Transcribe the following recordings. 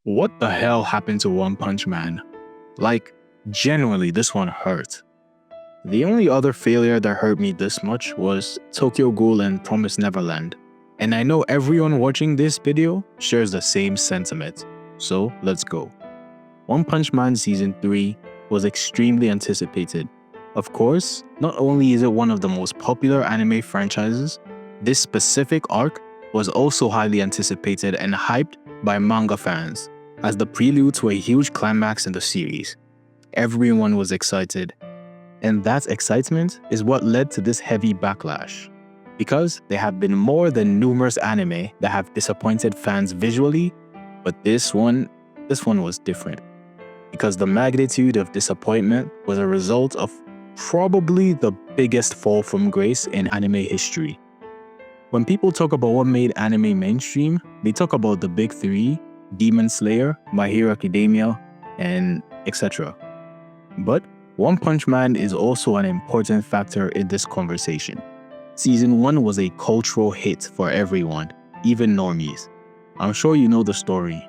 What the hell happened to One Punch Man? Like, genuinely, this one hurt. The only other failure that hurt me this much was Tokyo Ghoul and Promise Neverland. And I know everyone watching this video shares the same sentiment. So, let's go. One Punch Man Season 3 was extremely anticipated. Of course, not only is it one of the most popular anime franchises, this specific arc was also highly anticipated and hyped by manga fans as the prelude to a huge climax in the series. Everyone was excited, and that excitement is what led to this heavy backlash. Because there have been more than numerous anime that have disappointed fans visually, but this one was different. Because the magnitude of disappointment was a result of probably the biggest fall from grace in anime history. When people talk about what made anime mainstream, they talk about the big three: Demon Slayer, My Hero Academia, and etc. But One Punch Man is also an important factor in this conversation. Season 1 was a cultural hit for everyone, even normies. I'm sure you know the story.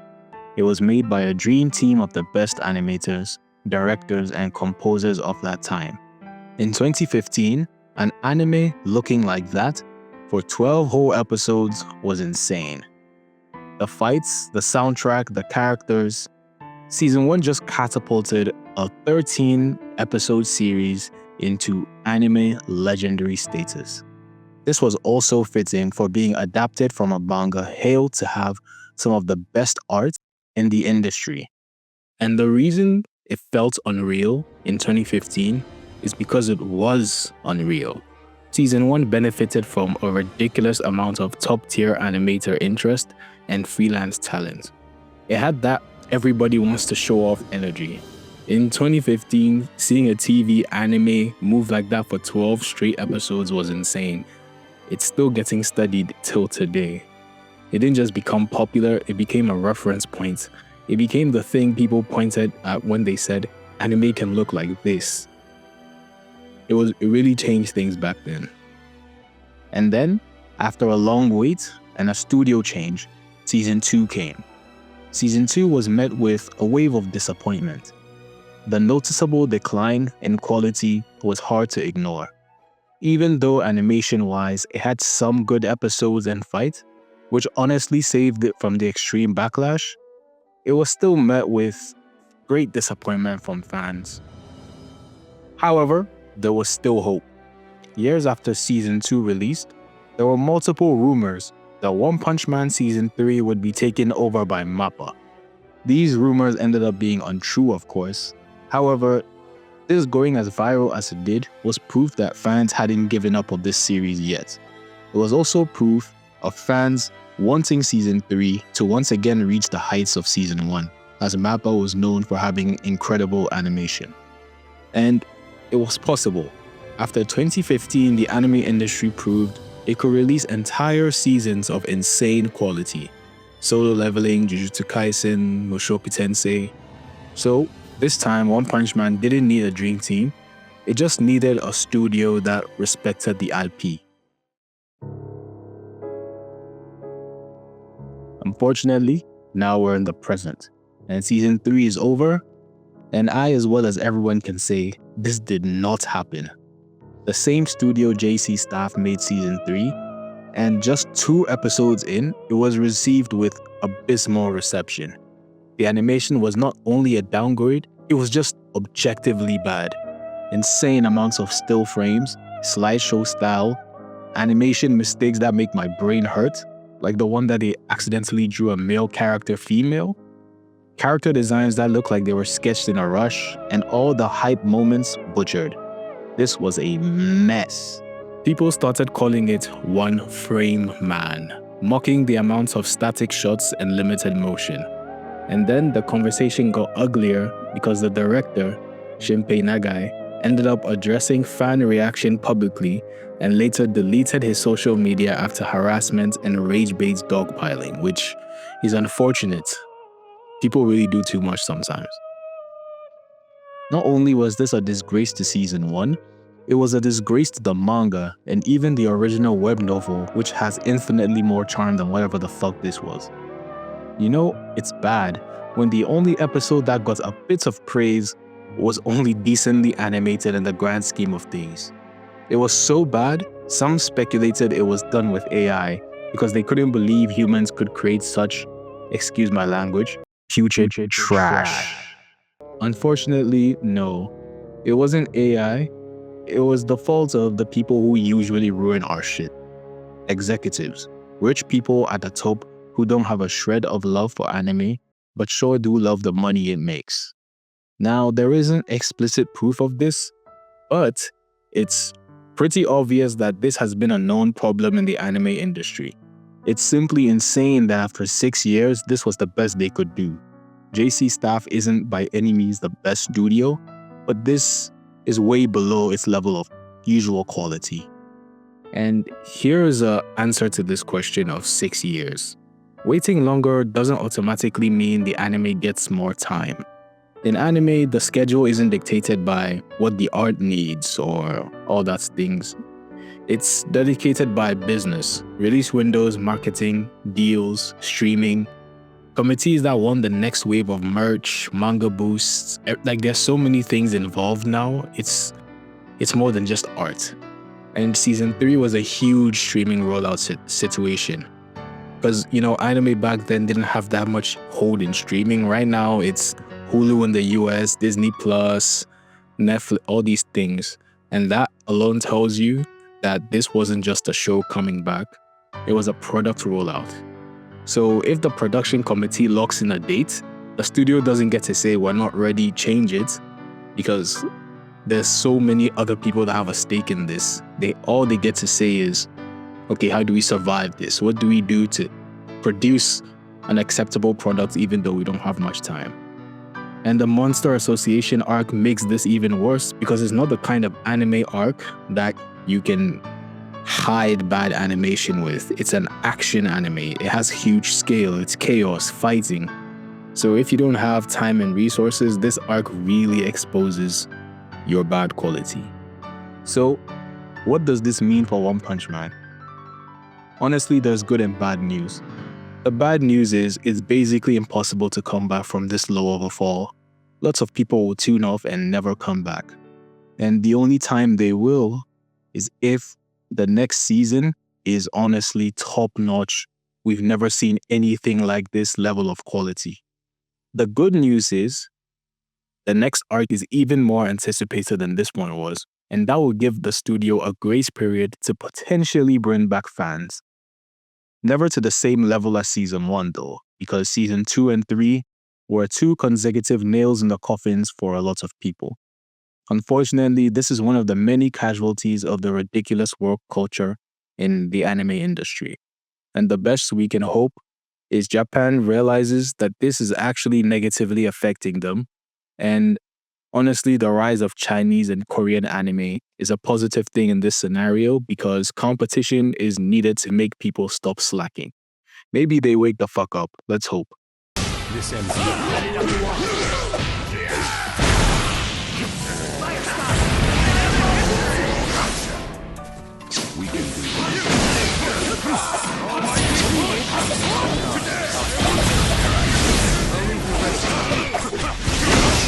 It was made by a dream team of the best animators, directors, and composers of that time. In 2015, an anime looking like that for 12 whole episodes was insane. The fights, the soundtrack, the characters. Season 1 just catapulted a 13-episode series into anime legendary status. This was also fitting for being adapted from a manga hailed to have some of the best art in the industry. And the reason it felt unreal in 2015 is because it was unreal. Season 1 benefited from a ridiculous amount of top-tier animator interest and freelance talent. It had that everybody wants to show off energy. In 2015, seeing a TV anime move like that for 12 straight episodes was insane. It's still getting studied till today. It didn't just become popular, it became a reference point. It became the thing people pointed at when they said, anime can look like this. It really changed things back then. And then, after a long wait and a studio change, Season 2 came. Season 2 was met with a wave of disappointment. The noticeable decline in quality was hard to ignore. Even though animation-wise it had some good episodes and fights, which honestly saved it from the extreme backlash, it was still met with great disappointment from fans. However, there was still hope. Years after Season 2 released, there were multiple rumors that One Punch Man Season 3 would be taken over by MAPPA. These rumors ended up being untrue, of course. However, this going as viral as it did was proof that fans hadn't given up on this series yet. It was also proof of fans wanting Season 3 to once again reach the heights of Season 1, as MAPPA was known for having incredible animation. And it was possible. After 2015, the anime industry proved it could release entire seasons of insane quality. Solo Leveling, Jujutsu Kaisen, Mushoku Tensei. So, this time, One Punch Man didn't need a dream team. It just needed a studio that respected the IP. Unfortunately, now we're in the present, and Season 3 is over, and I, as well as everyone, can say this did not happen. The same Studio JC staff made Season 3, and just 2 episodes in, it was received with abysmal reception. The animation was not only a downgrade, it was just objectively bad. Insane amounts of still frames, slideshow style, animation mistakes that make my brain hurt, like the one that they accidentally drew a male character female, character designs that look like they were sketched in a rush, and all the hype moments butchered. This was a mess. People started calling it One Frame Man, mocking the amounts of static shots and limited motion. And then the conversation got uglier because the director, Shinpei Nagai, ended up addressing fan reaction publicly and later deleted his social media after harassment and rage-bait dogpiling, which is unfortunate. People really do too much sometimes. Not only was this a disgrace to Season 1, it was a disgrace to the manga and even the original web novel, which has infinitely more charm than whatever the fuck this was. You know, it's bad when the only episode that got a bit of praise was only decently animated in the grand scheme of things. It was so bad, some speculated it was done with AI because they couldn't believe humans could create such, excuse my language, future trash. Unfortunately, no. It wasn't AI, it was the fault of the people who usually ruin our shit. Executives, rich people at the top who don't have a shred of love for anime, but sure do love the money it makes. Now, there isn't explicit proof of this, but it's pretty obvious that this has been a known problem in the anime industry. It's simply insane that after 6 years, this was the best they could do. JC Staff isn't by any means the best studio, but this is way below its level of usual quality. And here's an answer to this question of 6 years. Waiting longer doesn't automatically mean the anime gets more time. In anime, the schedule isn't dictated by what the art needs or all that things. It's dedicated by business, release windows, marketing, deals, streaming, committees that want the next wave of merch, manga boosts. Like there's so many things involved now. It's more than just art. And season 3 was a huge streaming rollout situation. Because, anime back then didn't have that much hold in streaming. Right now, it's Hulu in the US, Disney Plus, Netflix, all these things. And that alone tells you that this wasn't just a show coming back. It was a product rollout. So if the production committee locks in a date, the studio doesn't get to say, we're not ready, change it. Because there's so many other people that have a stake in this. All they get to say is, okay, how do we survive this? What do we do to produce an acceptable product even though we don't have much time? And the Monster Association arc makes this even worse because it's not the kind of anime arc that you can hide bad animation with. It's an action anime. It has huge scale. It's chaos, fighting. So if you don't have time and resources, this arc really exposes your bad quality. So what does this mean for One Punch Man? Honestly, there's good and bad news. The bad news is it's basically impossible to come back from this low of a fall. Lots of people will tune off and never come back. And the only time they will is if the next season is honestly top-notch. We've never seen anything like this level of quality. The good news is the next arc is even more anticipated than this one was, and that will give the studio a grace period to potentially bring back fans. Never to the same level as season 1 though, because season 2 and 3 were 2 consecutive nails in the coffins for a lot of people. Unfortunately, this is one of the many casualties of the ridiculous work culture in the anime industry. And the best we can hope is Japan realizes that this is actually negatively affecting them. And honestly, the rise of Chinese and Korean anime is a positive thing in this scenario because competition is needed to make people stop slacking. Maybe they wake the fuck up. Let's hope. This ends.